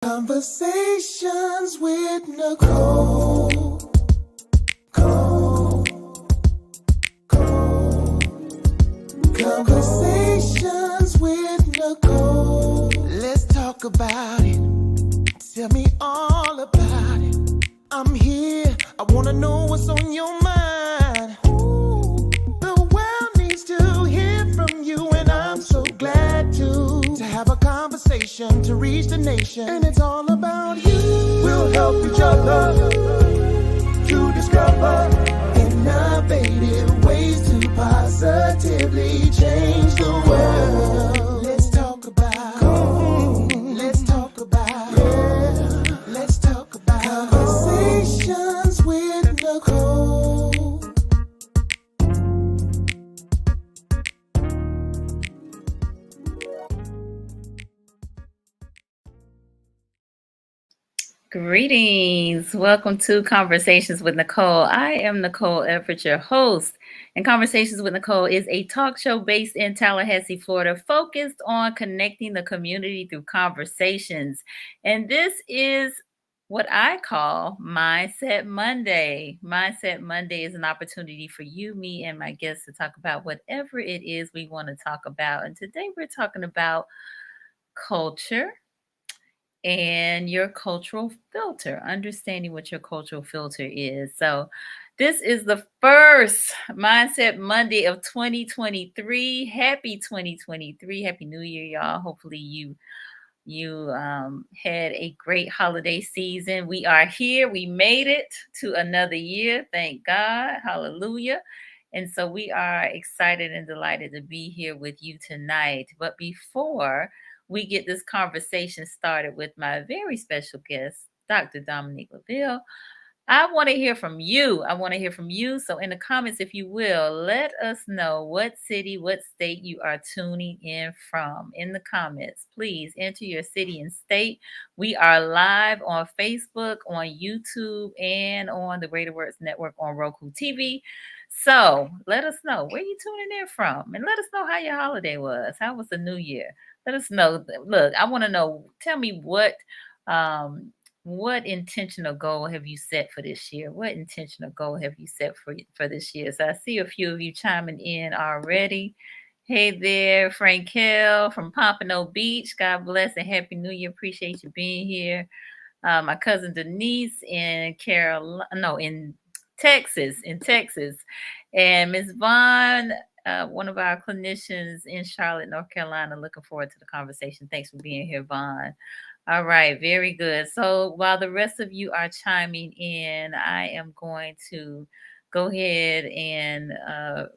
Conversations with Nicole. Conversations with Nicole. Let's talk about it. Tell me all about it. I'm here. I want to know what's on your mind. Ooh, the world needs to hear from you, and I'm so glad to have a conversation to reach the nation. And it's all about you. We'll help each other to discover innovative ways to positively change the world. Let's talk about, let's talk about, yeah. Let's talk about Conversations with Nicole. Greetings. Welcome to Conversations with Nicole. I am Nicole Everett, your host. And Conversations with Nicole is a talk show based in Tallahassee, Florida, focused on connecting the community through conversations. And this is what I call Mindset Monday. Mindset Monday is an opportunity for you, me, and my guests to talk about whatever it is we want to talk about. And today we're talking about culture and your cultural filter, understanding what your cultural filter is. So, this is the first Mindset Monday of 2023. Happy 2023. Happy New Year, y'all. Hopefully you had a great holiday season. We are here. We made it to another year. Thank God. Hallelujah. And so we are excited and delighted to be here with you tonight. But before we get this conversation started with my very special guest, Dr. Dominique Leveille, I want to hear from you. I want to hear from you. So in the comments, if you will, let us know what city, what state you are tuning in from. In the comments, please enter your city and state. We are live on Facebook, on YouTube, and on the Greater Works Network on Roku TV. So let us know where you tuning in from, and let us know how your holiday was. How was the new year? Let us know. Look, I want to know. Tell me what intentional goal have you set for this year? What intentional goal have you set for this year? So I see a few of you chiming in already. Hey there, Frankel from Pompano Beach. God bless and Happy New Year. Appreciate you being here. My cousin Denise in Texas, and Miss Vaughn, one of our clinicians in Charlotte, North Carolina. Looking forward to the conversation. Thanks for being here, Vaughn. All right, very good. So while the rest of you are chiming in, I am going to go ahead and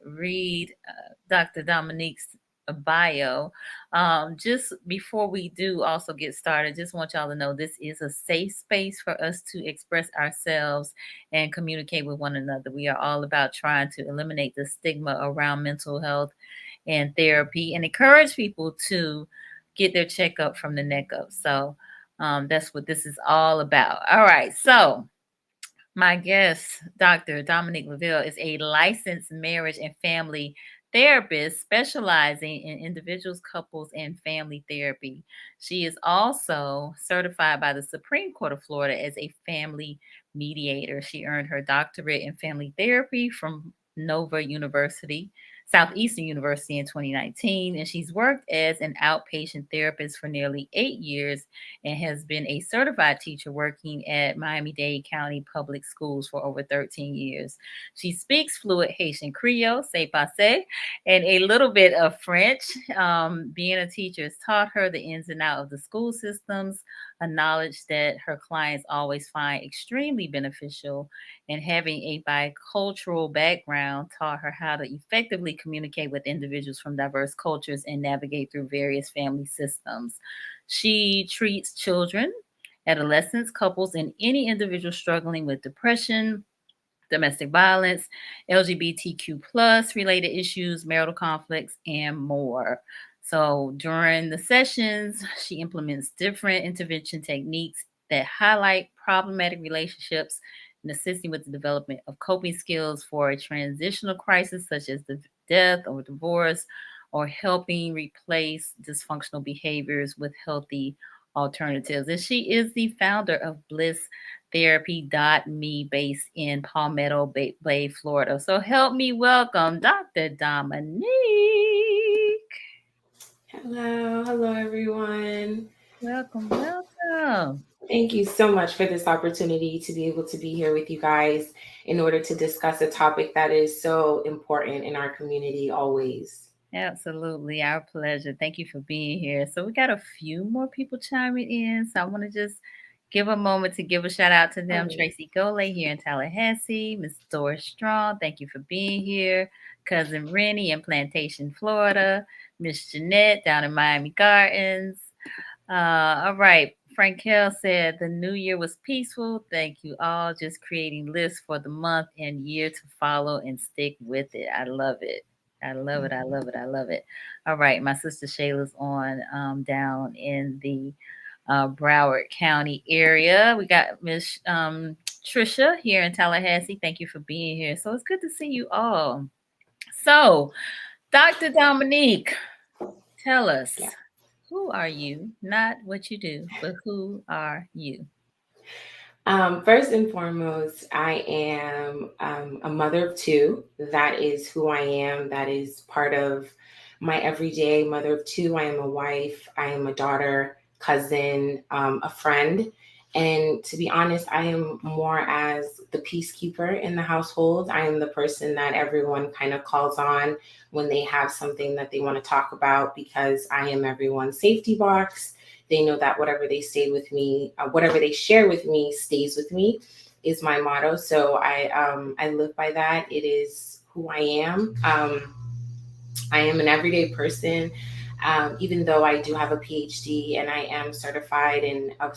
read Dr. Dominique's bio. Just before we do also get started, just want y'all to know this is a safe space for us to express ourselves and communicate with one another. We are all about trying to eliminate the stigma around mental health and therapy and encourage people to get their checkup from the neck up. So that's what this is all about. All right. So my guest, Dr. Dominique Leveille, is a licensed marriage and family therapist specializing in individuals, couples, and family therapy. She is also certified by the Supreme Court of Florida as a family mediator. She earned her doctorate in family therapy from Southeastern University in 2019, and she's worked as an outpatient therapist for nearly 8 years and has been a certified teacher working at Miami-Dade County Public Schools for over 13 years. She speaks fluent Haitian Creole, c'est passé, and a little bit of French. Being a teacher has taught her the ins and outs of the school systems, a knowledge that her clients always find extremely beneficial, and having a bicultural background taught her how to effectively communicate with individuals from diverse cultures and navigate through various family systems. She treats children, adolescents, couples, and any individual struggling with depression, domestic violence, LGBTQ plus related issues, marital conflicts, and more. So during the sessions, she implements different intervention techniques that highlight problematic relationships and assisting with the development of coping skills for a transitional crisis such as the death or divorce, or helping replace dysfunctional behaviors with healthy alternatives. And she is the founder of BlissTherapy.me, based in Palmetto Bay, Florida. So help me welcome Dr. Dominique. Hello, everyone. Welcome, welcome. Thank you so much for this opportunity to be able to be here with you guys in order to discuss a topic that is so important in our community always. Absolutely, our pleasure. Thank you for being here. So we got a few more people chiming in. So I want to just give a moment to give a shout out to them. Oh, Tracy Gole here in Tallahassee, Miss Doris Strong, thank you for being here. Cousin Rennie in Plantation, Florida, Miss Jeanette down in Miami Gardens. All right. Frankel said the new year was peaceful. Thank you all. Just creating lists for the month and year to follow and stick with it. I love it. I love it. I love it. I love it. All right. My sister Shayla's on down in the Broward County area. We got Miss Trisha here in Tallahassee. Thank you for being here. So it's good to see you all. So, Dr. Dominique, tell us, yeah. who are you? Not what you do, but who are you? First and foremost, I am a mother of two. That is who I am. That is part of my everyday mother of two. I am a wife. I am a daughter, cousin, a friend. And to be honest, I am more as the peacekeeper in the household. I am the person that everyone kind of calls on when they have something that they want to talk about because I am everyone's safety box. They know that whatever they stay with me, whatever they share with me stays with me is my motto. So I live by that. It is who I am. I am an everyday person. Even though I do have a PhD and I am certified I'm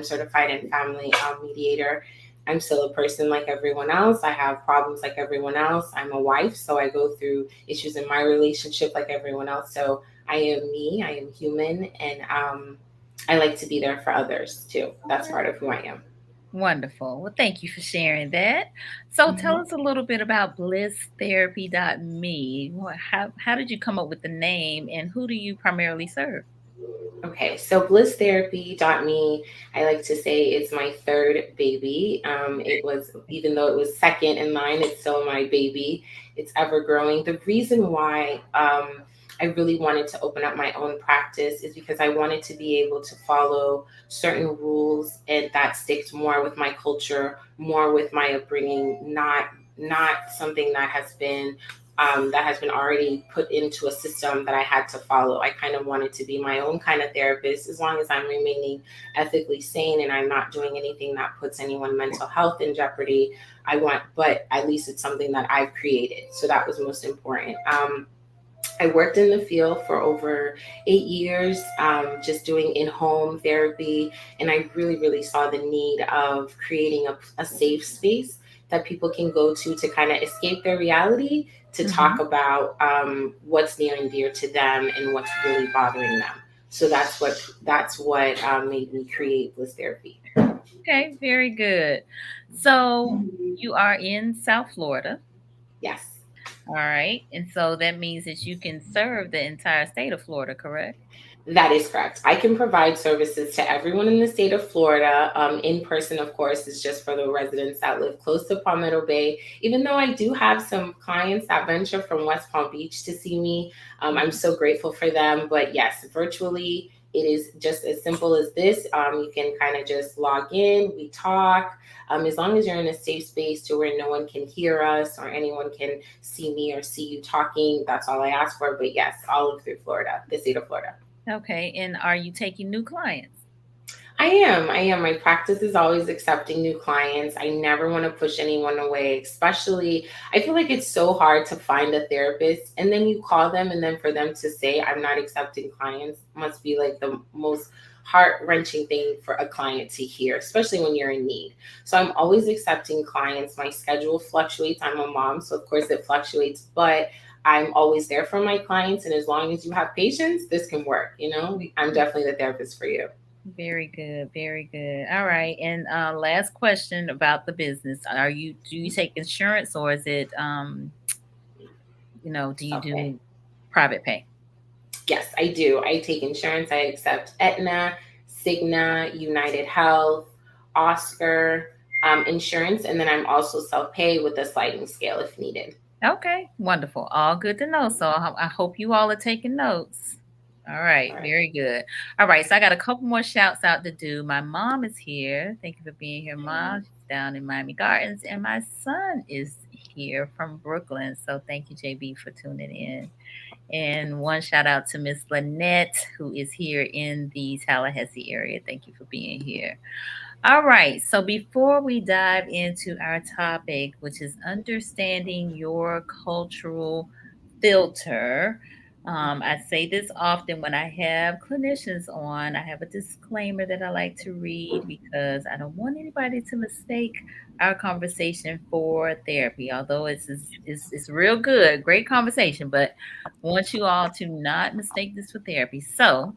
certified in family mediator. I'm still a person like everyone else. I have problems like everyone else. I'm a wife, so I go through issues in my relationship like everyone else. So I am me. I am human, and I like to be there for others too. That's part of who I am. Wonderful. Well, thank you for sharing that. So tell Mhm. us a little bit about BlissTherapy.me. How did you come up with the name and who do you primarily serve? Okay, so BlissTherapy.me, I like to say it's my third baby. It was, even though it was second in line, it's still my baby. It's ever growing. The reason why I really wanted to open up my own practice is because I wanted to be able to follow certain rules and that sticks more with my culture, more with my upbringing, not something that has been already put into a system that I had to follow. I kind of wanted to be my own kind of therapist as long as I'm remaining ethically sane and I'm not doing anything that puts anyone's mental health in jeopardy. But at least it's something that I've created. So that was most important. I worked in the field for over 8 years, just doing in home therapy. And I really, really saw the need of creating a safe space that people can go to kind of escape their reality, to talk Mhm. about what's near and dear to them and what's really bothering them. So that's what made me create Bliss Therapy. Okay, very good. So you are in South Florida. Yes. All right. And so that means that you can serve the entire state of Florida, correct? That is correct. I can provide services to everyone in the state of Florida. In person, of course, is just for the residents that live close to Palmetto Bay. Even though I do have some clients that venture from West Palm Beach to see me, I'm so grateful for them. But yes, virtually, it is just as simple as this. You can kind of just log in, we talk. As long as you're in a safe space to where no one can hear us or anyone can see me or see you talking, that's all I ask for. But yes, all of through Florida, the state of Florida. Okay. And are you taking new clients? I am. I am. My practice is always accepting new clients. I never want to push anyone away, especially I feel like it's so hard to find a therapist and then you call them and then for them to say, I'm not accepting clients must be like the most heart wrenching thing for a client to hear, especially when you're in need. So I'm always accepting clients. My schedule fluctuates. I'm a mom, so of course it fluctuates, but I'm always there for my clients. And as long as you have patience, this can work. I'm definitely the therapist for you. Very good, very good. All right. And last question about the business. Do you take insurance or is it do you Okay. do private pay? Yes, I do. I take insurance. I accept Aetna, Cigna, United Health, Oscar, insurance, and then I'm also self-pay with a sliding scale if needed. Okay, wonderful. All good to know. So I hope you all are taking notes. All right, All right. very good. All right, so I got a couple more shouts out to do. My mom is here. Thank you for being here, Mom. She's down in Miami Gardens, and my son is here from Brooklyn. So thank you, JB, for tuning in. And one shout out to Miss Lynette, who is here in the Tallahassee area. Thank you for being here. All right. So before we dive into our topic, which is understanding your cultural filter, I say this often when I have clinicians on. I have a disclaimer that I like to read because I don't want anybody to mistake our conversation for therapy. Although it's real good, great conversation, but I want you all to not mistake this for therapy. So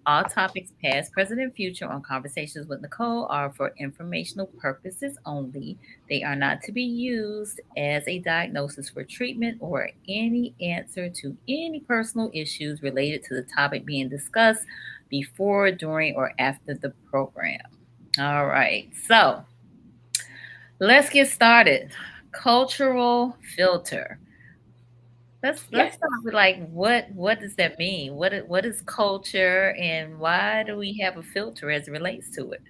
all topics, past, present, and future, on Conversations with Nicole are for informational purposes only. They are not to be used as a diagnosis for treatment or any answer to any personal issues related to the topic being discussed before, during, or after the program. All right, so let's get started. Cultural filter. Let's Yes. start with like what does that mean? What is culture and why do we have a filter as it relates to it?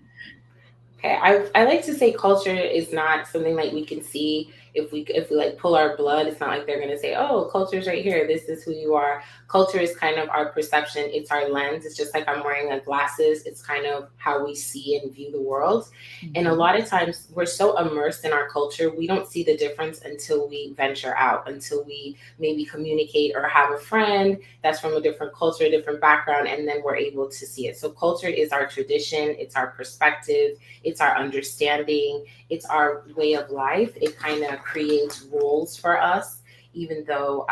Okay, I like to say culture is not something like we can see if we like pull our blood. It's not like they're gonna say, "Oh, culture's right here. This is who you are." Culture is kind of our perception. It's our lens. It's just like I'm wearing a glasses. It's kind of how we see and view the world. And a Mhm. lot of times we're so immersed in our culture, we don't see the difference until we venture out, until we maybe communicate or have a friend that's from a different culture, a different background, and then we're able to see it. So culture is our tradition. It's our perspective, it's our understanding, it's our way of life. It kind of creates roles for us, even though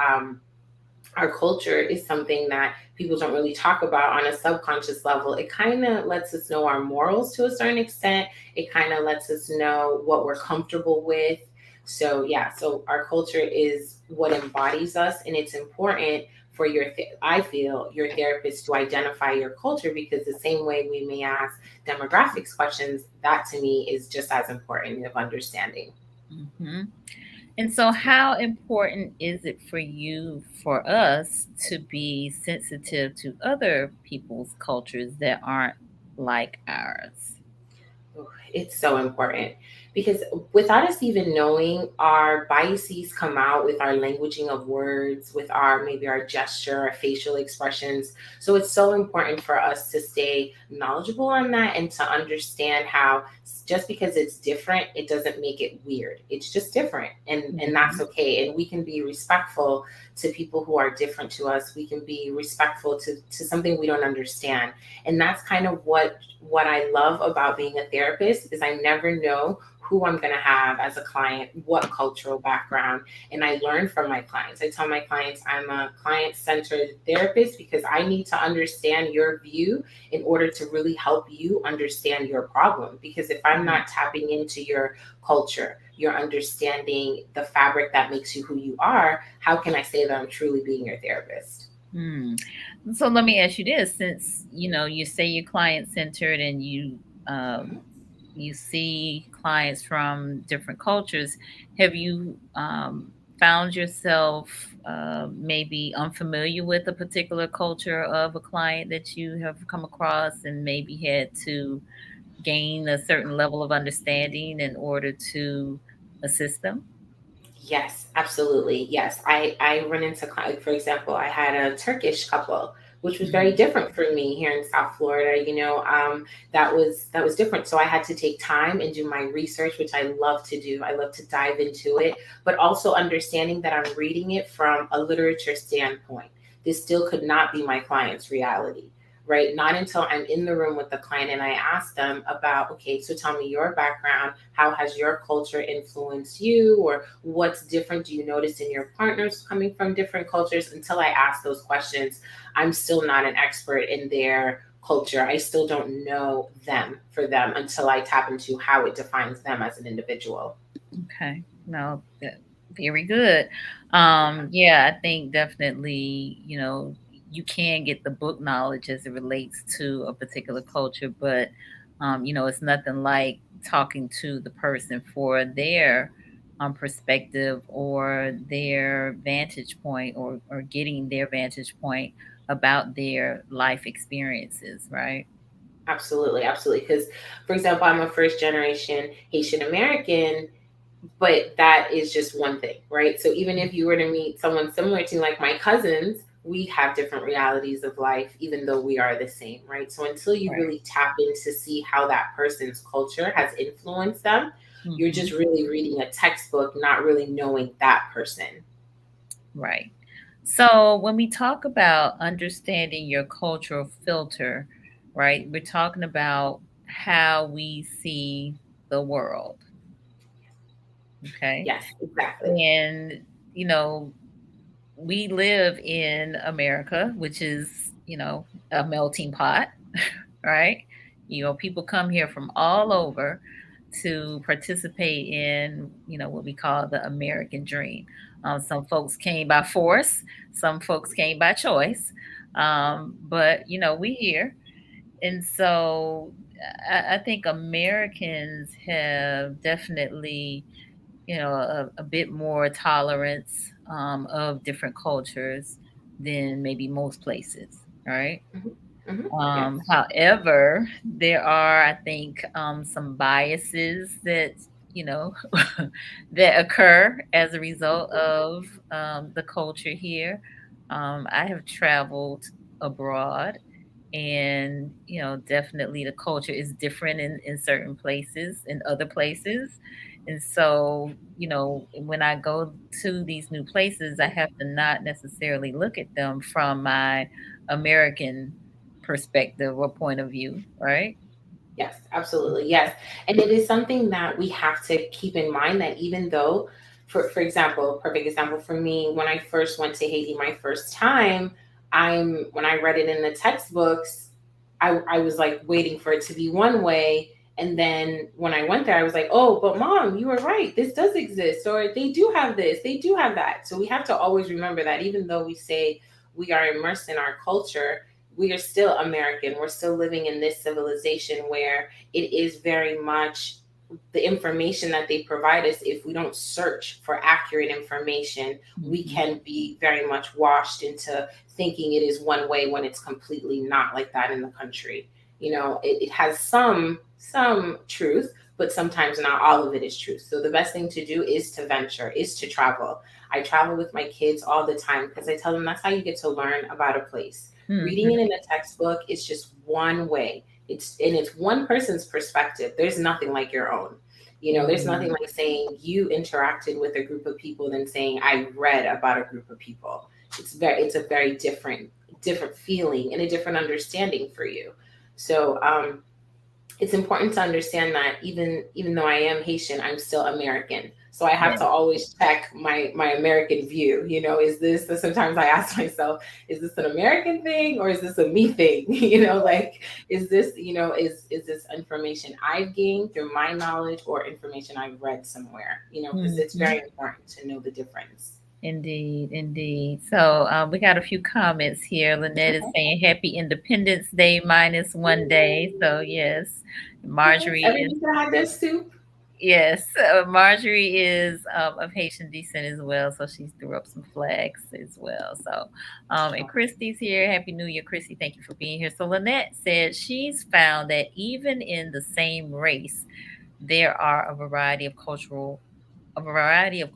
our culture is something that people don't really talk about on a subconscious level. It kind of lets us know our morals to a certain extent. It kind of lets us know what we're comfortable with. So, yeah, so our culture is what embodies us, and it's important for I feel your therapist to identify your culture, because the same way we may ask demographics questions, that to me is just as important of understanding. Mhm. And so how important is it for you, for us, to be sensitive to other people's cultures that aren't like ours? It's so important because without us even knowing, our biases come out with our languaging of words, with our maybe our gesture, our facial expressions. So it's so important for us to stay knowledgeable on that and to understand how just because it's different, it doesn't make it weird. It's just different, and that's Mhm. okay. And we can be respectful to people who are different to us. We can be respectful to something we don't understand, and that's kind of what I love about being a therapist is I never know who I'm going to have as a client, what cultural background, and I learn from my clients. I tell my clients I'm a client-centered therapist because I need to understand your view in order to really help you understand your problem. Because if I'm Right. not tapping into your culture, your understanding the fabric that makes you who you are, how can I say that I'm truly being your therapist? Hmm. So let me ask you this, since you say you're client centered and you see clients from different cultures, have you found yourself maybe unfamiliar with a particular culture of a client that you have come across and maybe had to gain a certain level of understanding in order to assist them? Yes, absolutely. Yes. I run into, like, for example, I had a Turkish couple, which was very Mhm. different for me here in South Florida. That was different. So I had to take time and do my research, which I love to do. I love to dive into it, but also understanding that I'm reading it from a literature standpoint. This still could not be my client's reality, right? Not until I'm in the room with the client and I ask them about, okay, so tell me your background. How has your culture influenced you? Or what's different do you notice in your partners coming from different cultures? Until I ask those questions, I'm still not an expert in their culture. I still don't know them for them until I tap into how it defines them as an individual. Okay. No, very good. Yeah, I think definitely, you can get the book knowledge as it relates to a particular culture, but it's nothing like talking to the person for their perspective or their vantage point, or getting their vantage point about their life experiences, right? Absolutely, absolutely. Because, for example, I'm a first generation Haitian American, but that is just one thing, right? So even if you were to meet someone similar to like my cousins, we have different realities of life, even though we are the same, right? So until you Right. really tap in to see how that person's culture has influenced them, you're Hmm. just really reading a textbook, not really knowing that person. Right. So when we talk about understanding your cultural filter, right, we're talking about how we see the world. Okay. Yes, exactly. And, you know, we live in America, which is, a melting pot, right? People come here from all over to participate in, what we call the American dream. Some folks came by force, some folks came by choice, but we here, and so I think Americans have definitely, a bit more tolerance of different cultures than maybe most places, right? Hmm. Hmm. Yes. However, there are, I think, some biases that, you know, that occur as a result of the culture here. I have traveled abroad, and, definitely the culture is different in certain places, in other places. And so, when I go to these new places, I have to not necessarily look at them from my American perspective or point of view, right? Yes, absolutely. Yes. And it is something that we have to keep in mind that even though, for example, perfect example for me, when I first went to Haiti my first time, when I read it in the textbooks, I was like waiting for it to be one way. And then when I went there, I was like, oh, but mom, you were right. This does exist, or they do have this, they do have that. So we have to always remember that even though we say we are immersed in our culture, we are still American. We're still living in this civilization where it is very much the information that they provide us. If we don't search for accurate information, we Mhm. can be very much washed into thinking it is one way when it's completely not like that in the country. It has some truth, but sometimes not all of it is truth. So the best thing to do is to venture, is to travel. I travel with my kids all the time because I tell them that's how you get to learn about a place. Reading Mhm. it in a textbook is just one way. It's one person's perspective. There's nothing like your own. There's nothing Mhm. like saying you interacted with a group of people than saying I read about a group of people. It's a very different feeling and a different understanding for you. So it's important to understand that even though I am Haitian, I'm still American. So I have Yeah. to always check my American view. Is this? Sometimes I ask myself, is this an American thing or is this a me thing? Like, is this is this information I've gained through my knowledge or information I've read somewhere? Because it's Mhm. very important to know the difference. Indeed, indeed. So we got a few comments here. Lynette is saying Happy Independence Day minus 1 day. So yes, Yes, Marjorie is, everybody's gonna have their soup. yes, Marjorie is of Haitian descent as well. So she threw up some flags as well. So and Christy's here. Happy New Year, Christy. Thank you for being here. So Lynette said she's found that even in the same race, there are a variety of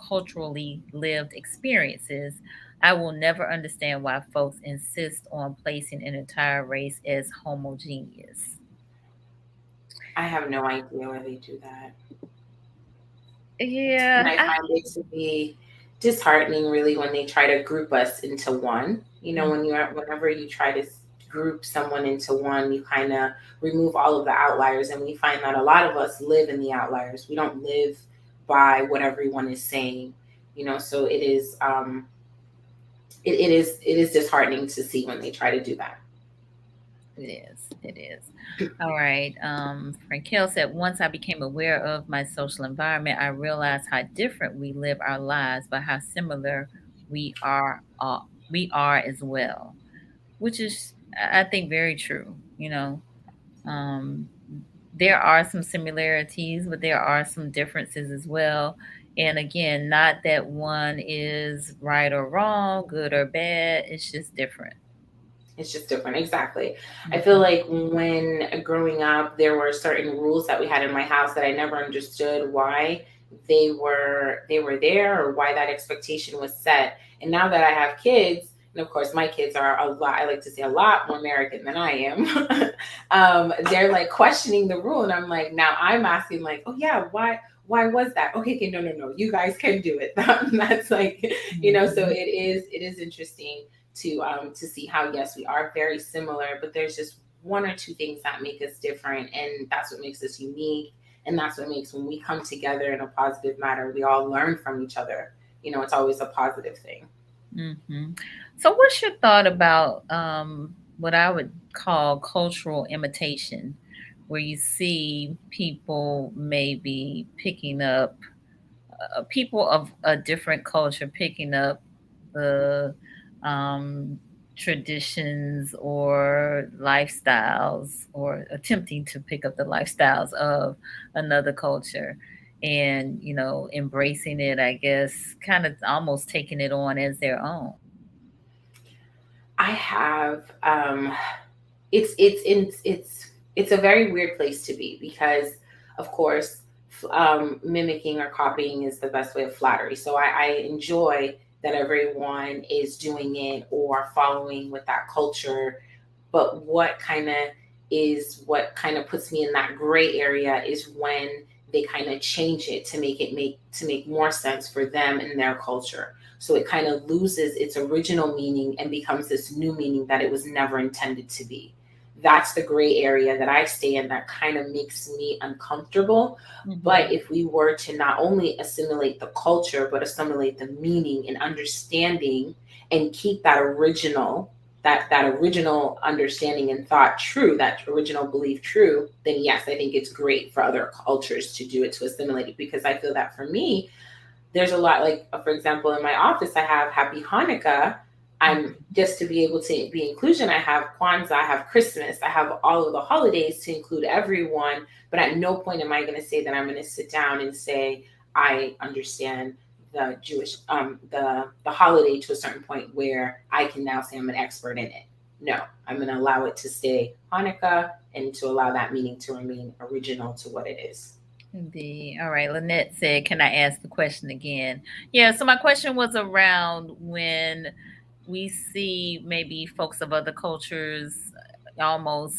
culturally lived experiences. I will never understand why folks insist on placing an entire race as homogeneous. I have no idea why they do that. And Yeah. I find it to be disheartening, really, when they try to group us into one. Whenever you try to group someone into one, you kind of remove all of the outliers, and we find that a lot of us live in the outliers. We don't live by what everyone is saying. So it is disheartening to see when they try to do that. It is. It is. All right. Frankel said, once I became aware of my social environment, I realized how different we live our lives, but how similar we are. We are as well. which is, I think, very true. Um, there are some similarities, but there are some differences as well. And again, not that one is right or wrong, good or bad. It's just different. It's just different. Exactly. I feel Mhm. like when growing up, there were certain rules that we had in my house that I never understood why they were there or why that expectation was set. And now that I have kids, and of course my kids are a lot, I like to say a lot more American than I am. They're like questioning the rule, and I'm like, now I'm asking like, oh yeah, why was that? Okay, okay, no, no, no, you guys can do it. That's like, so Mhm. it is interesting to see how, yes, we are very similar, but there's just one or two things that make us different, and that's what makes us unique, and that's what makes, when we come together in a positive manner, we all learn from each other. It's always a positive thing. Mhm. So, what's your thought about what I would call cultural imitation, where you see people maybe picking up people of a different culture picking up the um, traditions or lifestyles, or attempting to pick up the lifestyles of another culture, and embracing it, I guess, kind of almost taking it on as their own. I have it's a very weird place to be, because of course, mimicking or copying is the best way of flattery. So I enjoy that everyone is doing it or following with that culture. But what kind of puts me in that gray area is when they kind of change it to make more sense for them and their culture. So it kind of loses its original meaning and becomes this new meaning that it was never intended to be. That's the gray area that I stay in, that kind of makes me uncomfortable. But Mhm. if we were to not only assimilate the culture, but assimilate the meaning and understanding, and keep that original understanding and thought true, that original belief true, then yes, I think it's great for other cultures to do it, to assimilate it. Because I feel that for me, there's a lot, like, for example, in my office, I have Happy Hanukkah. I'm Mhm. just to be able to be inclusion. I have Kwanzaa, I have Christmas, I have all of the holidays to include everyone. But at no point am I going to say that I'm going to sit down and say I understand the Jewish the holiday to a certain point where I can now say I'm an expert in it. No, I'm going to allow it to stay Hanukkah, and to allow that meaning to remain original to what it is. Indeed. All right. Lynette said, can I ask the question again? Yeah. So my question was around when we see maybe folks of other cultures almost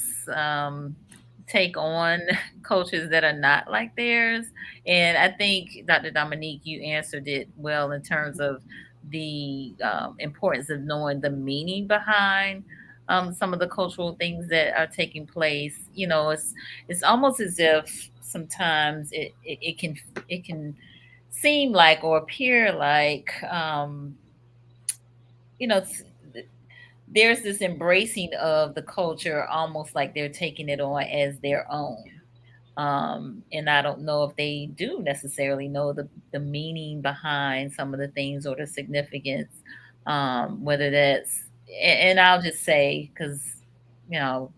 take on cultures that are not like theirs. And I think, Dr. Dominique, you answered it well in terms of the importance of knowing the meaning behind some of the cultural things that are taking place. It's almost as if sometimes it can seem like, or appear like, you know there's this embracing of the culture almost like they're taking it on as their own. And I don't know if they do necessarily know the meaning behind some of the things, or the significance, whether that's, and I'll just say, because you know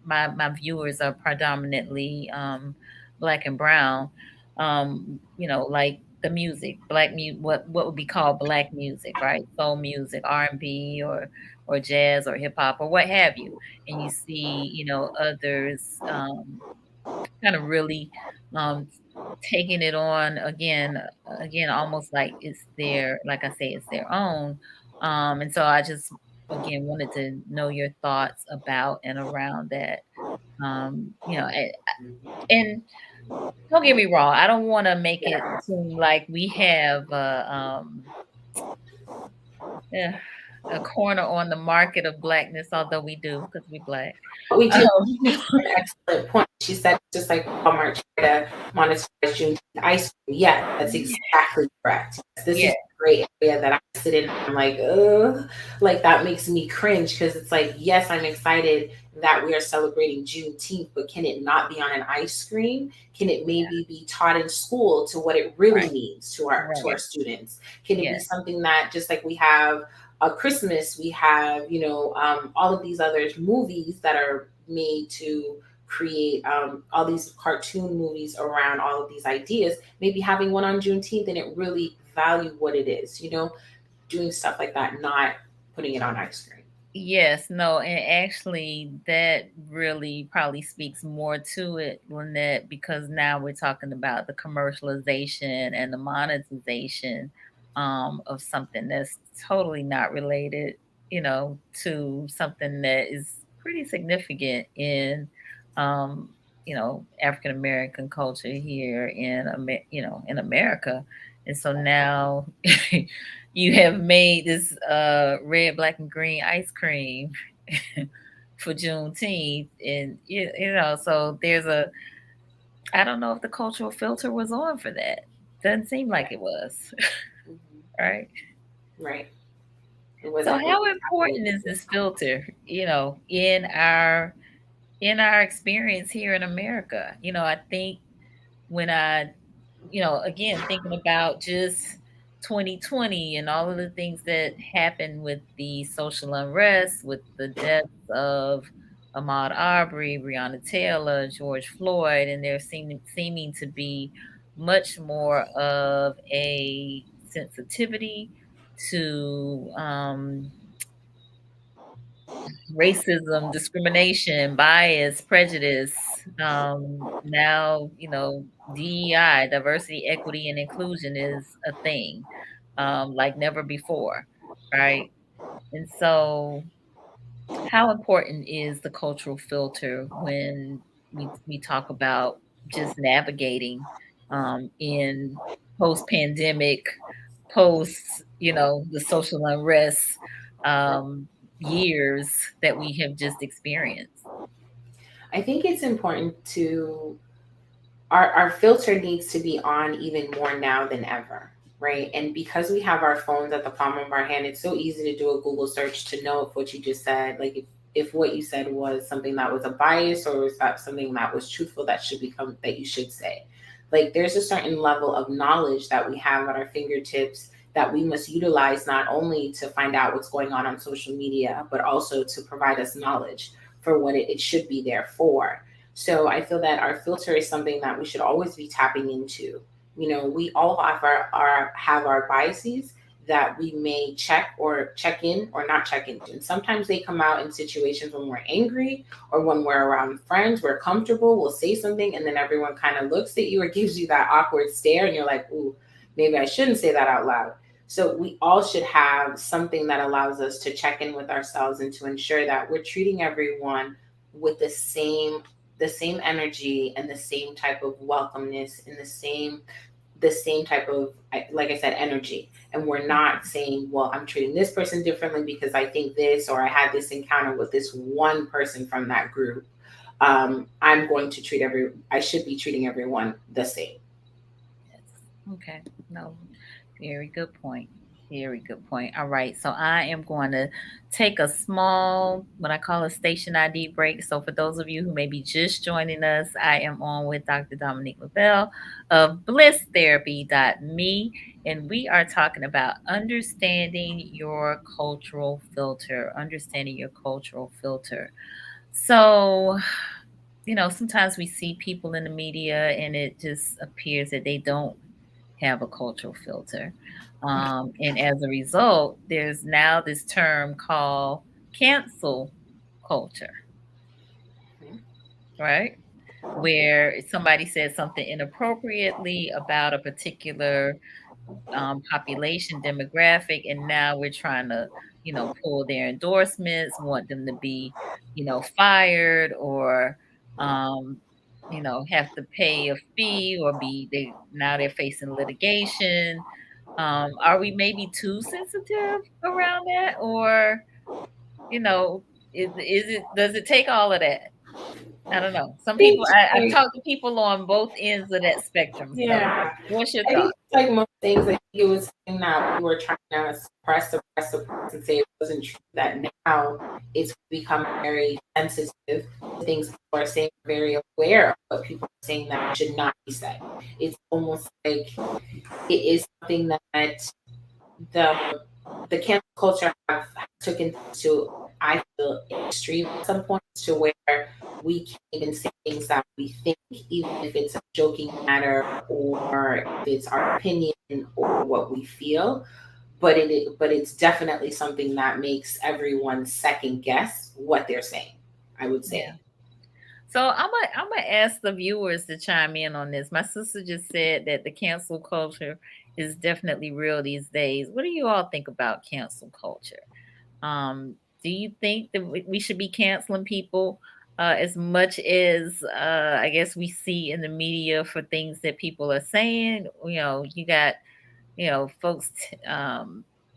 my viewers are predominantly black and brown. Like the music, what would be called black music, right? Soul music, R&B, or jazz, or hip hop, or what have you. And you see, others kind of really um taking it on again, almost like it's their, like I say, it's their own. And so I just again wanted to know your thoughts about and around that. And don't get me wrong, I don't want to make it Yeah. seem like we have eh, a corner on the market of blackness, although we do, because we black. We do. Um, An excellent point. She said, just like Walmart tried to monetize Juneteenth ice cream. Yeah, that's exactly correct. This yeah, is a great area that I sit in. I'm like, ugh, like that makes me cringe, because it's like, yes, I'm excited that we are celebrating Juneteenth, but can it not be on an ice cream? Can it yeah, maybe be taught in school to what it really right, means to our right, students? Can it be yes, something that, just like we have Christmas, we have, all of these other movies that are made to create all these cartoon movies around all of these ideas. Maybe having one on Juneteenth and it really value what it is, doing stuff like that, not putting it on ice cream. Yes, no, and actually, that really probably speaks more to it, Lynette, because now we're talking about the commercialization and the monetization of something that's totally not related, to something that is pretty significant in, um, African American culture here in, in America. And so now you have made this red, black, and green ice cream for Juneteenth, and so there's a. I don't know if the cultural filter was on for that. Doesn't seem like it was, right? Right. It So wasn't. how important is this filter? In our experience here in America. I think when I again, thinking about just 2020 and all of the things that happened with the social unrest, with the deaths of Ahmaud Arbery, Breonna Taylor, George Floyd, and there seeming to be much more of a sensitivity to racism, discrimination, bias, prejudice. Now, DEI, diversity, equity, and inclusion is a thing, like never before, right? And so, how important is the cultural filter when we talk about just navigating in post pandemic, post, the social unrest um, years that we have just experienced? I think it's important to our filter needs to be on even more now than ever, right? And because we have our phones at the palm of our hand, it's so easy to do a Google search to know if what you just said, like if what you said was something that was a bias or was that something that was truthful that you should say. Like there's a certain level of knowledge that we have at our fingertips that we must utilize not only to find out what's going on social media, but also to provide us knowledge for what it should be there for. So I feel that our filter is something that we should always be tapping into. We all have our biases that we may check in or not check in. And sometimes they come out in situations when we're angry or when we're around friends, we're comfortable, we'll say something, and then everyone kind of looks at you or gives you that awkward stare, and you're like, ooh, maybe I shouldn't say that out loud. So we all should have something that allows us to check in with ourselves and to ensure that we're treating everyone with the same energy and the same type of welcomeness and the same type of, like I said, energy. And we're not saying, well, I'm treating this person differently because I think this, or I had this encounter with this one person from that group. I should be treating everyone the same. Yes. Okay. No, very good point. Very good point. All right. So I am going to take a small, what I call a station ID break. So for those of you who may be just joining us, I am on with Dr. Dominique Leveille of BlissTherapy.me, and we are talking about understanding your cultural filter, understanding your cultural filter. So, sometimes we see people in the media and it just appears that they don't have a cultural filter. And as a result, there's now this term called cancel culture, right? Where somebody says something inappropriately about a particular population demographic, and now we're trying to, pull their endorsements, want them to be, fired or, um, have to pay a fee or they're facing litigation. Are we maybe too sensitive around that, or does it take all of that? I don't know. Some think people, I've talked to people on both ends of that spectrum. So, Yeah, what's your I think thought? like most things, I think it was something that we were trying to suppress, and say it wasn't true. That now it's become very sensitive to things people are saying, very aware of what people are saying that should not be said. It's almost like it is something that the the cancel culture have taken to, I feel, extreme at some points, to where we can't even say things that we think, even if it's a joking matter or if it's our opinion or what we feel. But it's definitely something that makes everyone second guess what they're saying, I would Yeah. say. So I'm gonna ask the viewers to chime in on this. My sister just said that the cancel culture is definitely real these days. What do you all think about cancel culture? Do you think that we should be canceling people as much as I guess we see in the media for things that people are saying? You know, you got folks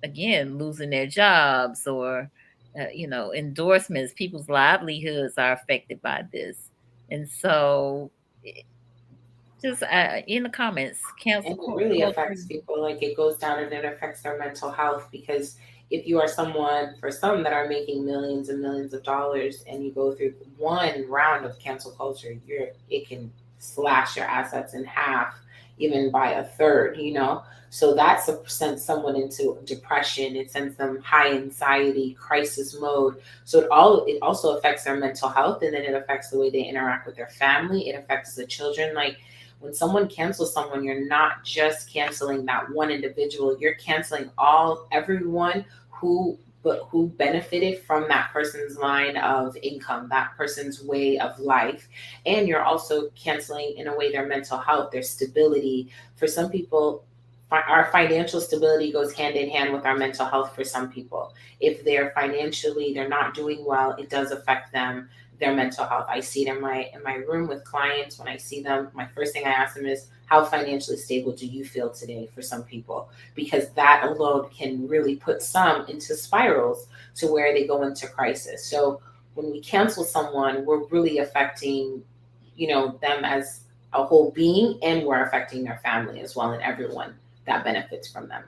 again losing their jobs or endorsements. People's livelihoods are affected by this, and so just in the comments, cancel And it really culture. affects people. Like, it goes down and it affects their mental health, because if you are someone, for some that are making millions and millions of dollars, and you go through one round of cancel culture, it can slash your assets in half, even by a third, you know. So sends someone into depression. It sends them high anxiety, crisis mode. So it also affects their mental health, and then it affects the way they interact with their family. It affects the children. Like, when someone cancels someone, you're not just canceling that one individual, you're canceling everyone who benefited from that person's line of income, that person's way of life. And you're also canceling, in a way, their mental health, their stability. For some people, our financial stability goes hand in hand with our mental health. For some people, if they're not doing well, it does affect them, their mental health. I see it in my room with clients. When I see them, my first thing I ask them is, how financially stable do you feel today? For some people, because that alone can really put some into spirals to where they go into crisis. So when we cancel someone, we're really affecting, them as a whole being, and we're affecting their family as well, and everyone that benefits from them.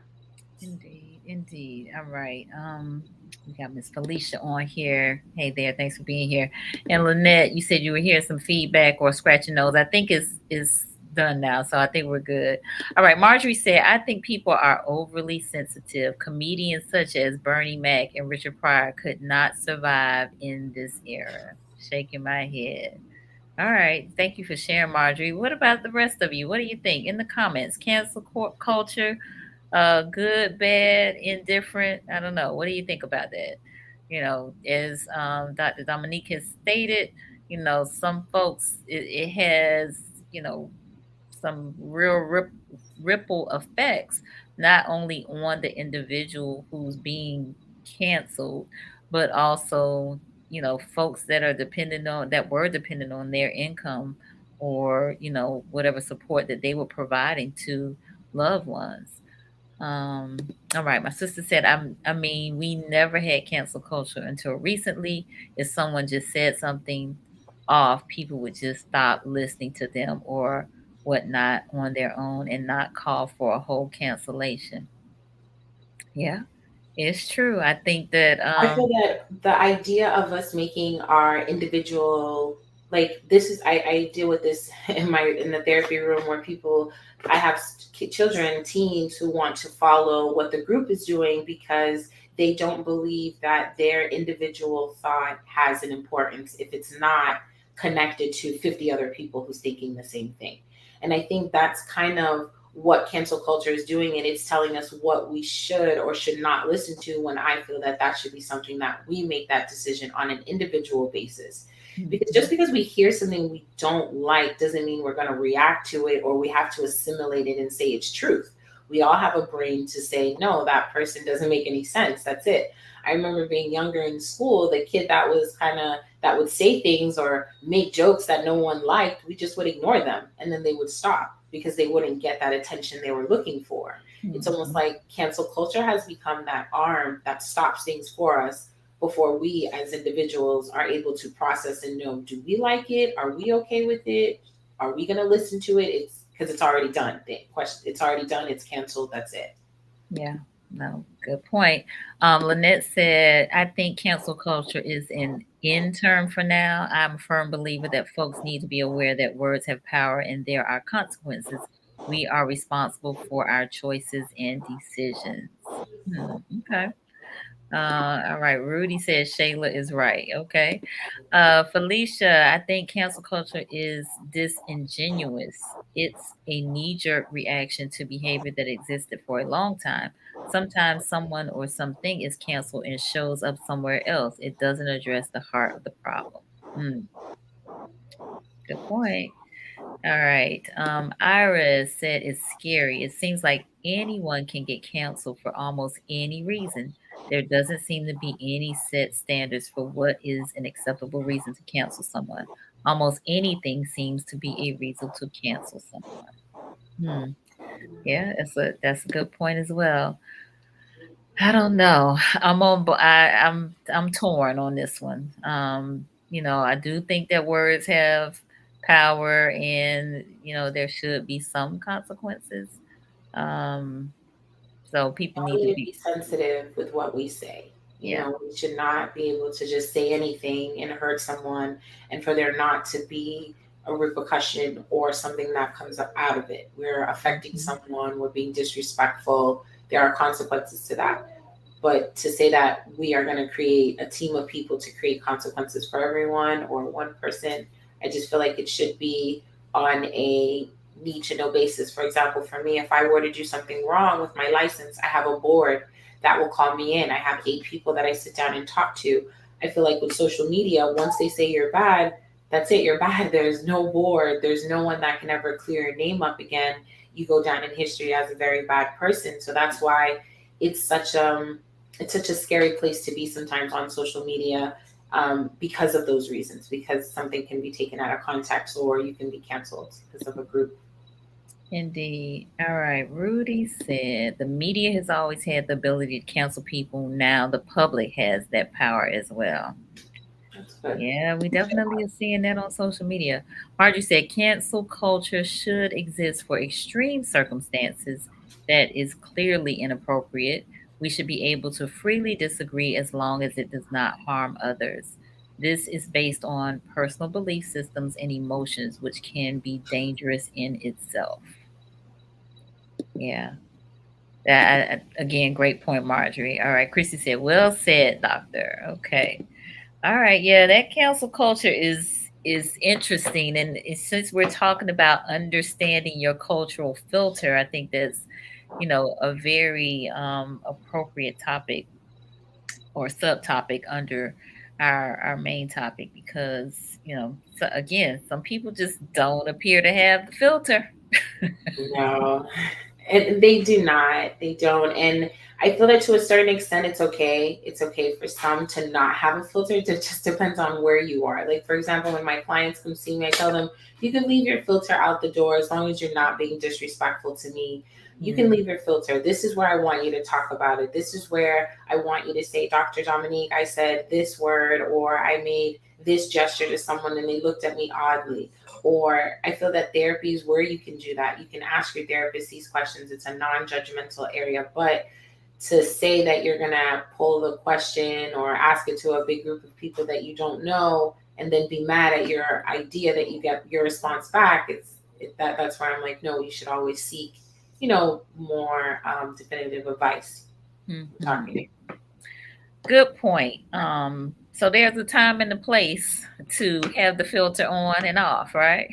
Indeed, indeed. All right. We got Miss Felicia on here. Hey there, thanks for being here. And Lynette, you said you were hearing some feedback or scratching nose. I think it's done now, so I think we're good. All right. Marjorie said, I think people are overly sensitive. Comedians such as Bernie Mac and Richard Pryor could not survive in this era. Shaking my head. All right. Thank you for sharing, Marjorie. What about the rest of you? What do you think in the comments? Cancel culture, good, bad, indifferent. I don't know. What do you think about that? As Dr. Dominique has stated, some folks it has, you know, some real ripple effects, not only on the individual who's being canceled, but also, folks that are that were dependent on their income or, whatever support that they were providing to loved ones. Um, all right, my sister said, I mean, we never had cancel culture until recently. If someone just said something off, people would just stop listening to them or whatnot on their own and not call for a whole cancellation. Yeah, it's true. I think that I feel that the idea of us making our individual, like, this is, I deal with this in the therapy room, where people, I have children, teens, who want to follow what the group is doing because they don't believe that their individual thought has an importance if it's not connected to 50 other people who's thinking the same thing. And I think that's kind of what cancel culture is doing, and it's telling us what we should or should not listen to, when I feel that that should be something that we make that decision on an individual basis. Because just because we hear something we don't like doesn't mean we're going to react to it, or we have to assimilate it and say it's truth. We all have a brain to say, no, that person doesn't make any sense, that's it. I remember being younger in school, the kid that would say things or make jokes that no one liked, we just would ignore them, and then they would stop because they wouldn't get that attention they were looking for. It's almost like cancel culture has become that arm that stops things for us before we as individuals are able to process and know, do we like it? Are we okay with it? Are we going to listen to it? It's because it's already done. It's already done. It's canceled. That's it. yeah, no, good point. Lynette said, I think cancel culture is an in term for now. I'm a firm believer that folks need to be aware that words have power and there are consequences. We are responsible for our choices and decisions. Okay. All right. Rudy says Shayla is right. Okay. Felicia, I think cancel culture is disingenuous. It's a knee jerk reaction to behavior that existed for a long time. Sometimes someone or something is canceled and shows up somewhere else. It doesn't address the heart of the problem. Hmm, good point. All right. Iris said it's scary. It seems like anyone can get canceled for almost any reason. There doesn't seem to be any set standards for what is an acceptable reason to cancel someone. Almost anything seems to be a reason to cancel someone. Hmm. Yeah, that's a good point as well. I don't know. I'm torn on this one. I do think that words have power, and there should be some consequences. Um, so people We need to need to be, be sensitive with what we say. yeah. We should not be able to just say anything and hurt someone, and for there not to be a repercussion or something that comes up out of it. We're affecting Mhm. someone, we're being disrespectful. There are consequences to that. But to say that we are going to create a team of people to create consequences for everyone or one person, I just feel like it should be on a need to know basis. For example, for me, if I were to do something wrong with my license, I have a board that will call me in. I have 8 people that I sit down and talk to. I feel like with social media, once they say you're bad, that's it, you're bad. There's no board, there's no one that can ever clear your name up again. You go down in history as a very bad person. So that's why it's such it's such a scary place to be sometimes on social media, because of those reasons, because something can be taken out of context or you can be canceled because of a group. Indeed. All right. Rudy said the media has always had the ability to cancel people. Now the public has that power as well. That's good. Yeah, we definitely are seeing that on social media. Marjorie said cancel culture should exist for extreme circumstances that is clearly inappropriate. We should be able to freely disagree as long as it does not harm others. This is based on personal belief systems and emotions, which can be dangerous in itself. Yeah. Again, great point, Marjorie. All right. Chrissy said, well said, doctor. Okay. All right, yeah, that cancel culture is interesting, and since we're talking about understanding your cultural filter, I think that's a very appropriate topic or subtopic under our main topic because so again, some people just don't appear to have the filter. No, and they do not. They don't. And I feel that to a certain extent, it's okay. It's okay for some to not have a filter. It just depends on where you are. Like, for example, when my clients come see me, I tell them, you can leave your filter out the door as long as you're not being disrespectful to me. You can Mm, leave your filter. This is where I want you to talk about it. This is where I want you to say, Dr. Dominique, I said this word, or I made this gesture to someone and they looked at me oddly. Or I feel that therapy is where you can do that. You can ask your therapist these questions. It's a non-judgmental area. But to say that you're gonna pull the question or ask it to a big group of people that you don't know and then be mad at your idea that you get your response back, that's where I'm like, no, you should always seek, more definitive advice when mhm. talking. Good point. So there's a time and a place to have the filter on and off, right?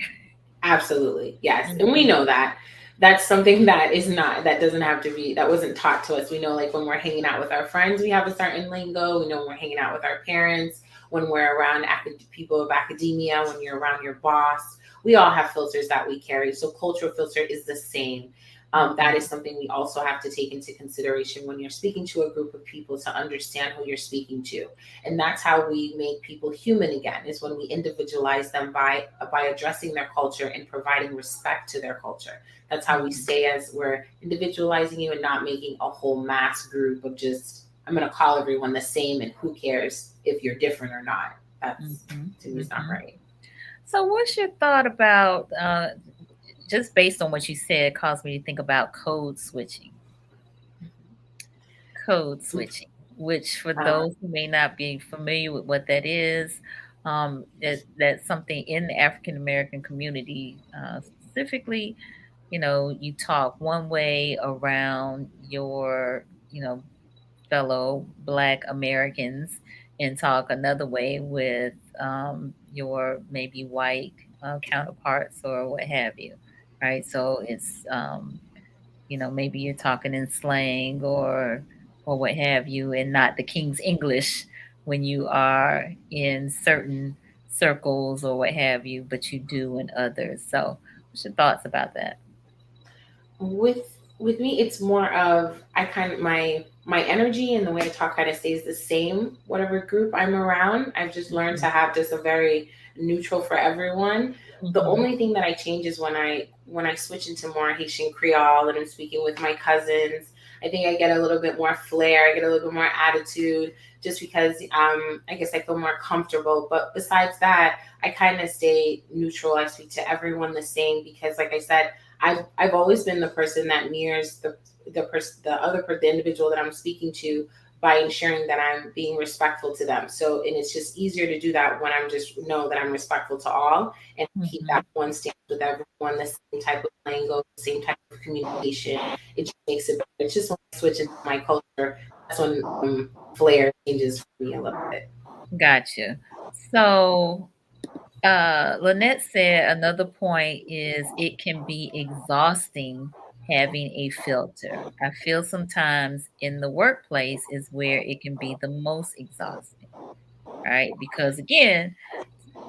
Absolutely. Yes. And we Mhm. know that. That's something that doesn't have to be, that wasn't taught to us. We know, like, when we're hanging out with our friends, we have a certain lingo. We know when we're hanging out with our parents, when we're around people of academia, when you're around your boss, we all have filters that we carry. So cultural filter is the same. That Mhm. is something we also have to take into consideration when you're speaking to a group of people, to understand who you're speaking to. And that's how we make people human again, is when we individualize them by addressing their culture and providing respect to their culture. That's how we Mhm. stay, as we're individualizing you and not making a whole mass group of just, I'm going to call everyone the same and who cares if you're different or not. That's, Mhm. to me, is not Mhm. right. So, what's your thought about just based on what you said, caused me to think about code switching? Code switching, which for uh, those who may not be familiar with what that is, that's something in the African American community, specifically. You talk one way around your, fellow Black Americans and talk another way with your maybe white counterparts or what have you, right? So it's maybe you're talking in slang or what have you, and not the King's English when you are in certain circles or what have you, but you do in others. So, what's your thoughts about that? with with me, it's more of I kind of my energy and the way I talk kind of stays the same whatever group I'm around. I've just learned to Mhm. have just a very neutral for everyone. The Mhm. only thing that I change is when I switch into more Haitian Creole and I'm speaking with my cousins. I think I get a little bit more flair, I get a little bit more attitude, just because I guess I feel more comfortable. But besides that, I kind of stay neutral. I speak to everyone the same because, like I said, I've always been the person that mirrors the individual that I'm speaking to by ensuring that I'm being respectful to them. So, and it's just easier to do that when I'm just know that I'm respectful to all and keep that Mhm. one stance with everyone, the same type of lingo, the same type of communication. It just makes it better. It's just when I switch into my culture, that's when flair changes for me a little bit. Gotcha. So, Lynette said another point is it can be exhausting having a filter. I feel sometimes in the workplace is where it can be the most exhausting, right? Because again,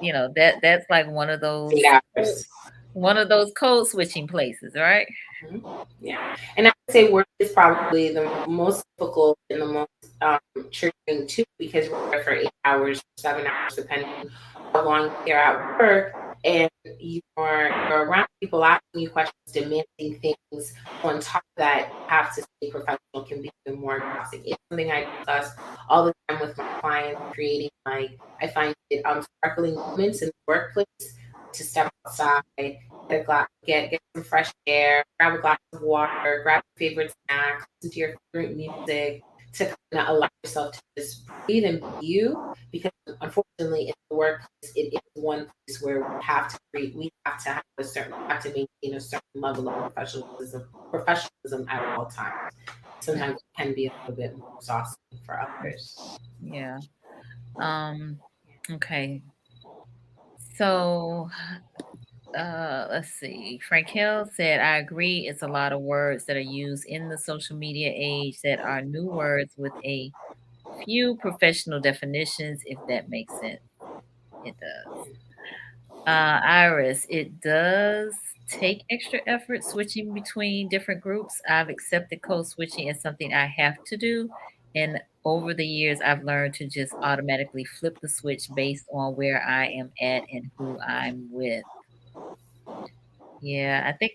that's like 8 hours. one of those code switching places, right? Mhm. Yeah. And I would say work is probably the most difficult and the most triggering too, because you're there for 8 hours, 7 hours, depending how long you're at work, and you're around people asking you questions, demanding things. On top of that, you have to stay professional can be even more exhausting. It's something I discuss all the time with my clients, creating like I find it sparkling moments in the workplace to step outside, get some fresh air, grab a glass of water, grab your favorite snack, listen to your favorite music, to kind of allow yourself to just breathe and be you. Because unfortunately, in the workplace, it is one place where we have to create, we have to have we have to maintain a certain level of professionalism at all times. Sometimes it can be a little bit more exhausting for others. Yeah. Um, okay. So, let's see. Frank Hill said, I agree. It's a lot of words that are used in the social media age that are new words with a few professional definitions, if that makes sense. It does. Iris, it does take extra effort switching between different groups. I've accepted code switching as something I have to do. And over the years, I've learned to just automatically flip the switch based on where I am at and who I'm with. Yeah, I think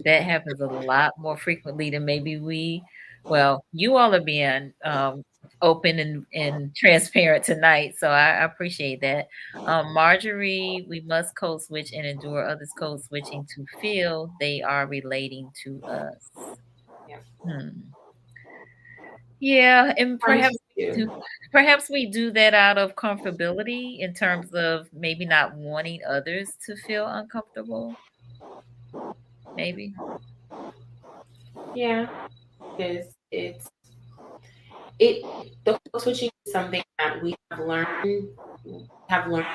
that happens a lot more frequently than maybe you all are being open and transparent tonight, so I appreciate that. Marjorie, we must code switch and endure others code switching to feel they are relating to us. Yeah. Hmm. Yeah, and Sometimes you do. perhaps we do that out of comfortability in terms of maybe not wanting others to feel uncomfortable, maybe. Yeah, because it the code switching is something that we have learned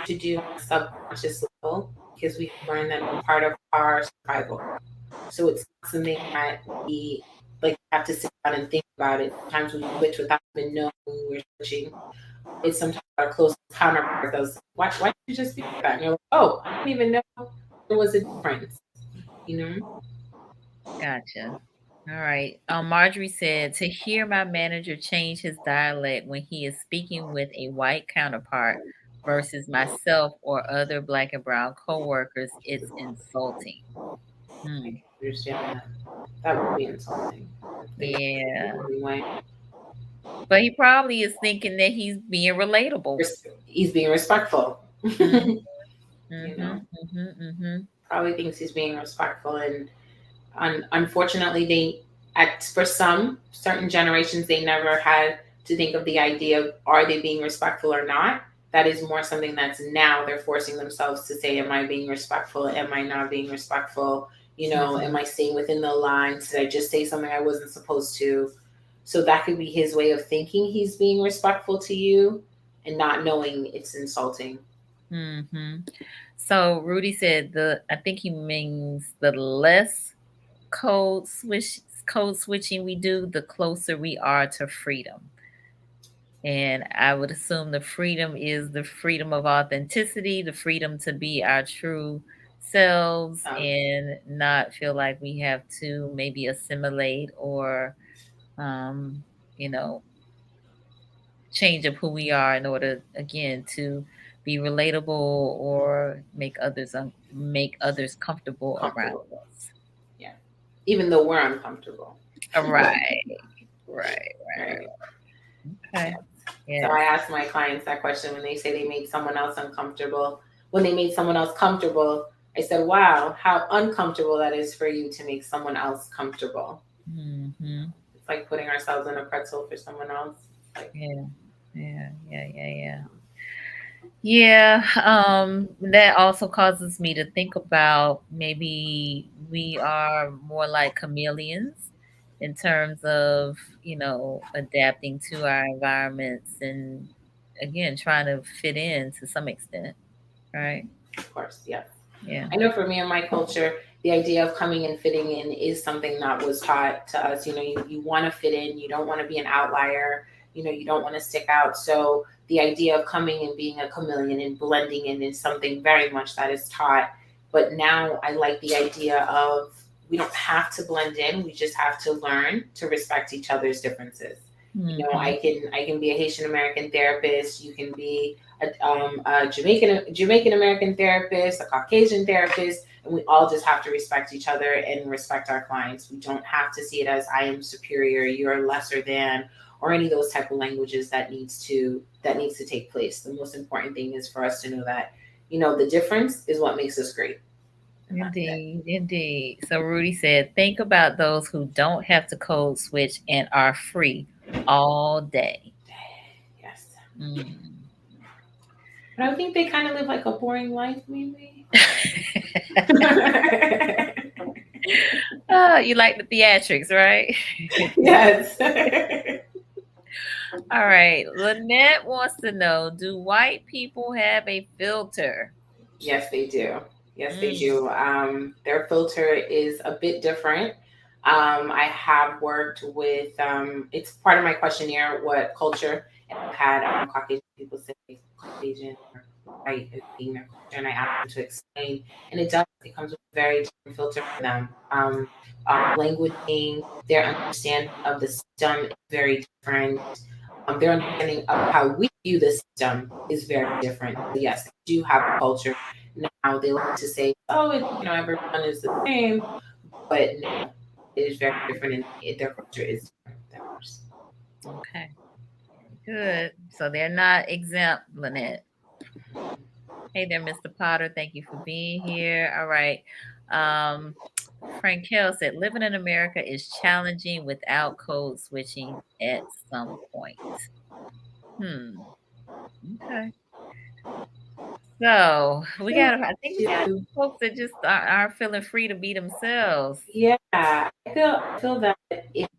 to do on a subconscious level because we have learned that it's part of our survival. So it's not something that we like have to sit down and think about it. Sometimes we switch without even knowing we're switching. It's sometimes our close counterpart goes, why did you just do that? And you're like, oh, I didn't even know there was a difference, you know? Gotcha. All right. Marjorie said to hear my manager change his dialect when he is speaking with a white counterpart versus myself or other black and brown coworkers, it's insulting. I Hmm. can understand that. That would be insulting. If they Yeah. the way. But he probably is thinking that he's being relatable. He's being respectful. Mm-hmm. You Mm-hmm. know, Mm-hmm. probably thinks he's being respectful, and unfortunately, they at for some certain generations they never had to think of the idea of are they being respectful or not. That is more something that's now they're forcing themselves to say, am I being respectful? Am I not being respectful? You know, Mm-hmm. am I staying within the lines? Did I just say something I wasn't supposed to? So that could be his way of thinking he's being respectful to you and not knowing it's insulting. Mm-hmm. So Rudy said I think he means the less code switching we do, the closer we are to freedom. And I would assume the freedom is the freedom of authenticity, the freedom to be our true selves Um, and not feel like we have to maybe assimilate or, um, you know, change up who we are in order, again, to be relatable or make others comfortable around Comfortable. us. Yeah. Even though we're uncomfortable. Right, right, right. Right. Okay. Yeah. So Yes. I ask my clients that question when they say they made someone else uncomfortable. When they made someone else comfortable, I said, wow, how uncomfortable that is for you to make someone else comfortable. Mm-hmm. It's like putting ourselves in a pretzel for someone else. Like, Yeah. Yeah. Yeah. Yeah. Yeah. Yeah, that also causes me to think about maybe we are more like chameleons in terms of, adapting to our environments and again, trying to fit in to some extent, right? of course, yeah. Yeah. I know for me and my culture, the idea of coming and fitting in is something that was taught to us. You want to fit in, you don't want to be an outlier, you don't want to stick out. So the idea of coming and being a chameleon and blending in is something very much that is taught. But now I like the idea of we don't have to blend in, we just have to learn to respect each other's differences. Mm-hmm. I can be a Haitian American therapist, you can be a Jamaican American therapist, a Caucasian therapist, and we all just have to respect each other and respect our clients. We don't have to see it as I am superior, you're lesser than, or any of those type of languages that needs to take place. The most important thing is for us to know that the difference is what makes us great, and that's it. Indeed, indeed. So Rudy said, think about those who don't have to code switch and are free all day. Yes, Mm. but I think they kind of live like a boring life, maybe. Oh, you like the theatrics, right? Yes. All right. Lynette wants to know, do white people have a filter? Yes, they do. Yes, they Mm. do. Their filter is a bit different. I have worked with, it's part of my questionnaire, what culture, and I've had Caucasian people say Caucasian or white as being their culture, and I ask them to explain. And it comes with a very different filter for them. Languaging, their understanding of the system is very different. Their understanding of how we view the system is very different. So yes, they do have a culture. Now they like to say, "Oh, everyone is the same," but no, it is very different, and their culture is different than ours. Okay. Good. So they're not exempt, Lynette. Hey there, Mr. Potter. Thank you for being here. All right. Um, Frank Hill said, living in America is challenging without code switching at some point. Hmm. Okay. So I think we got Too. folks that just are feeling free to be themselves. Yeah, I feel that it.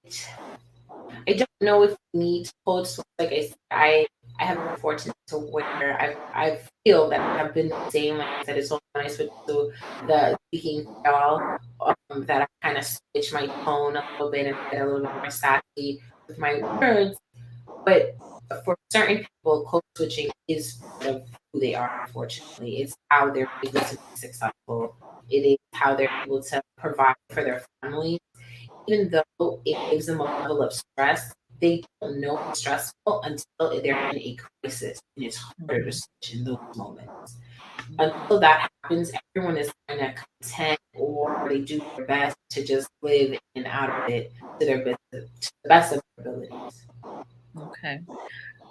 I don't know if we need to code switch. Like I said, I have been fortunate to where I feel that I have been the same. Like I said, it's only when I switched to the speaking style that I kind of switch my tone a little bit and get a little bit more sassy with my words. But for certain people, code switching is part of who they are, unfortunately. It's how they're able to be successful. It is how they're able to provide for their families. Even though it gives them a level of stress, they don't know it's stressful until they're in a crisis. And it's harder to Mhm. switch in those moments. Mhm. Until that happens, everyone is kind of content or they do their best to just live in and out of it to the best of their abilities. Okay.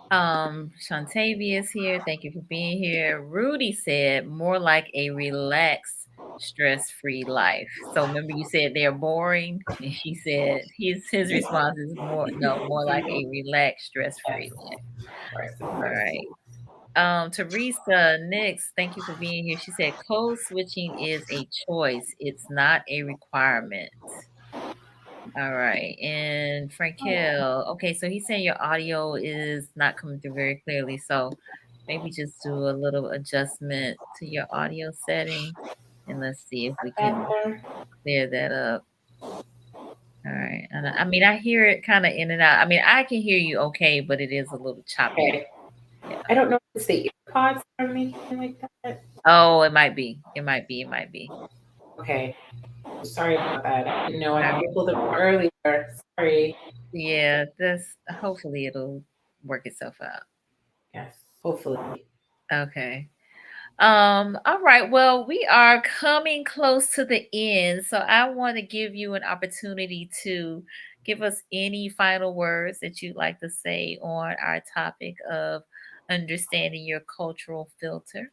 Shantavia is here. Thank you for being here. Rudy said more like a relaxed, stress-free life. So remember you said they're boring? And he said his response is more like a relaxed, stress-free Yes, life. of course, of All course. right. Teresa Nix, thank you for being here. She said code switching is a choice. It's not a requirement. All right. And Frankel, okay, so he's saying your audio is not coming through very clearly. So maybe just do a little adjustment to your audio setting and let's see if we can Better. clear that up. All right. And I mean, I hear it kind of in and out. I mean, I can hear you okay, but it is a little choppy. Okay. Yeah. I don't know if it's the earpods that are making it like that. Oh, it might be. It might be. It might be. Okay. Sorry about that. I didn't know. I All thought right. you pulled it earlier. Sorry. Yeah, this hopefully it'll work itself out. Yes. Hopefully. Okay. All right. Well, we are coming close to the end, so I want to give you an opportunity to give us any final words that you'd like to say on our topic of understanding your cultural filter.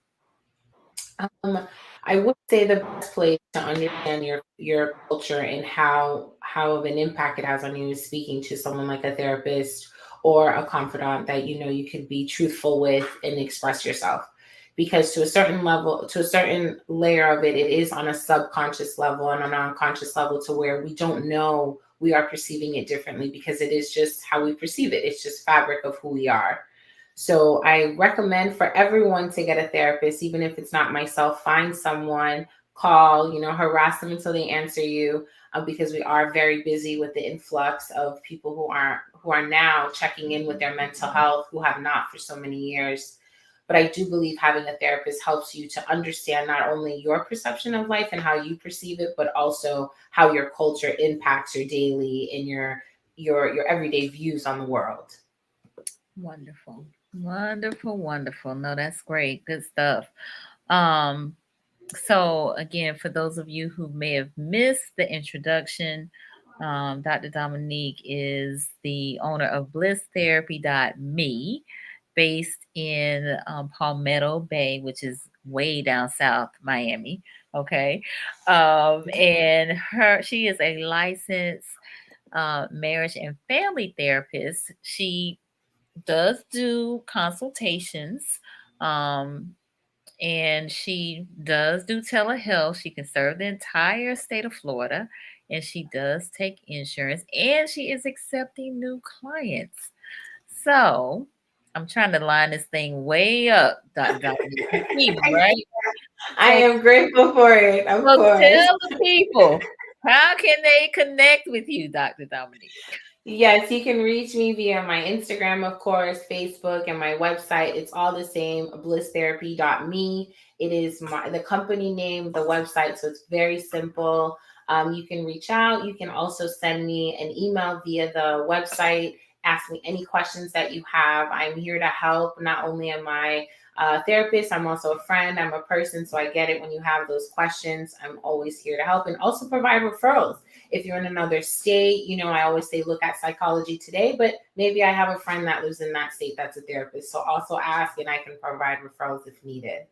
Um, I would say the best place to understand your culture and how of an impact it has on you is speaking to someone like a therapist or a confidant that you know you can be truthful with and express yourself. Because to a certain level, to a certain layer of it, it is on a subconscious level and on an unconscious level to where we don't know we are perceiving it differently because it is just how we perceive it. It's just fabric of who we are. So I recommend for everyone to get a therapist, even if it's not myself, find someone, call, you know, harass them until they answer you, because we are very busy with the influx of people who are now checking in with their mental health, who have not for so many years. But I do believe having a therapist helps you to understand not only your perception of life and how you perceive it, but also how your culture impacts your daily and your everyday views on the world. Wonderful. Wonderful, wonderful. No, that's great. Good stuff. Um, so again, for those of you who may have missed the introduction, Dr. Dominique is the owner of BlissTherapy.me, based in Palmetto Bay, which is way down south Miami. Okay, and she is a licensed marriage and family therapist. She does do consultations. Um, and she does do telehealth. She can serve the entire state of Florida, and she does take insurance, and she is accepting new clients. So I'm trying to line this thing way up, Dr. Dominique. You see me, right? I So, am grateful for it, of so course. tell the people, how can they connect with you, Dr. Dominique? Yes, you can reach me via my Instagram, of course, Facebook, and my website. It's all the same, blisstherapy.me. It is the company name, the website, so it's very simple. You can reach out. You can also send me an email via the website. Ask me any questions that you have. I'm here to help. Not only am I a therapist, I'm also a friend. I'm a person, so I get it when you have those questions. I'm always here to help and also provide referrals. If you're in another state, you know, I always say look at Psychology Today, but maybe I have a friend that lives in that state that's a therapist. So also ask and I can provide referrals if needed.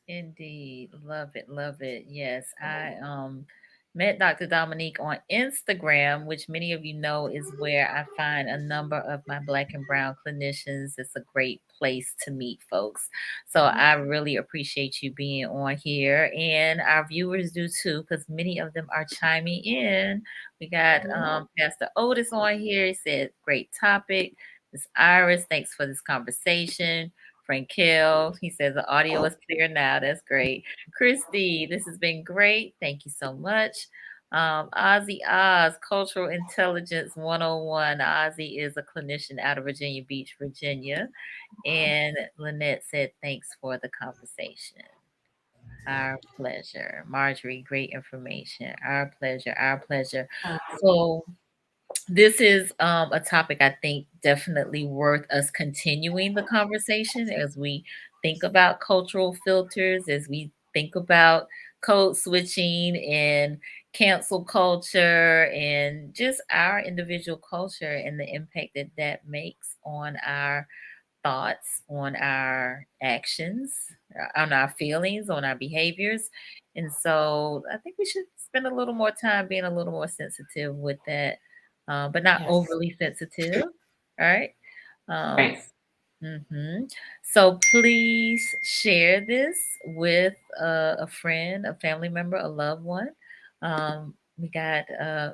Indeed. Love it. Love it. Yes. I met Dr. Dominique on Instagram, which many of you know is where I find a number of my black and brown clinicians. It's a great place to meet folks. So I really appreciate you being on here, and our viewers do too, because many of them are chiming in. We got Pastor Otis on here. He said, great topic. Miss Iris, thanks for this conversation. Frankel, he says the audio is clear now. That's great. Christy, this has been great. Thank you so much. Ozzy Oz, Cultural Intelligence 101. Ozzy is a clinician out of Virginia Beach, Virginia. And Lynette said, thanks for the conversation. Our pleasure. Marjorie, great information. Our pleasure. Our pleasure. So, this is a topic I think definitely worth us continuing the conversation as we think about cultural filters, as we think about code switching and cancel culture and just our individual culture and the impact that that makes on our thoughts, on our actions, on our feelings, on our behaviors. And so I think we should spend a little more time being a little more sensitive with that, but not Yes. overly sensitive. All right. Um, Right. so please share this with a friend, a family member, a loved one. We got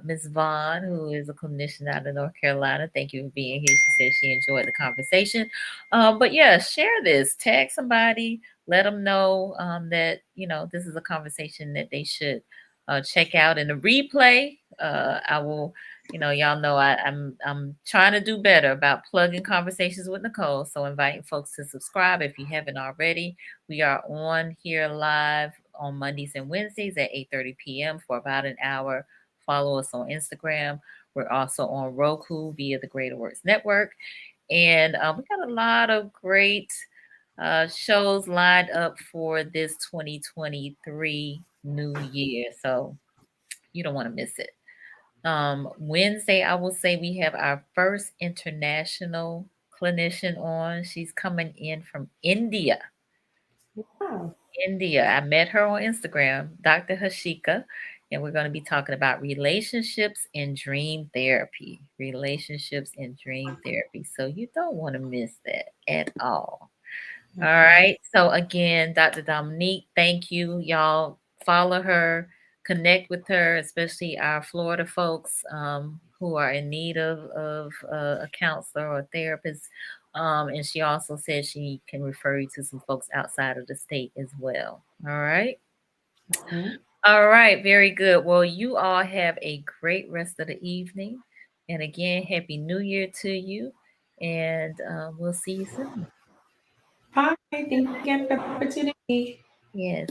Ms. Vaughn, who is a clinician out of North Carolina. Thank you for being here. She said she enjoyed the conversation. But yeah, share this, tag somebody, let them know that this is a conversation that they should check out in the replay. I will, y'all know I'm trying to do better about plugging Conversations with Nicole. So inviting folks to subscribe if you haven't already. We are on here live on Mondays and Wednesdays at 8:30 p.m. for about an hour. Follow us on Instagram. We're also on Roku via the Greater Works Network. And we got a lot of great shows lined up for this 2023 new year. So you don't want to miss it. Wednesday, I will say we have our first international clinician on. She's coming in from India. Wow. India. I met her on Instagram, Dr. Hashika, and we're going to be talking about relationships and dream therapy. Relationships and dream therapy. So you don't want to miss that at all. All Okay. right. So again, Dr. Dominique, thank you. Y'all follow her, connect with her, especially our Florida folks who are in need of a counselor or a therapist. And she also said she can refer you to some folks outside of the state as well. All right. Okay. All right. Very good. Well, you all have a great rest of the evening. And again, Happy New Year to you. And we'll see you soon. Bye. Thank you again for the opportunity. Yes.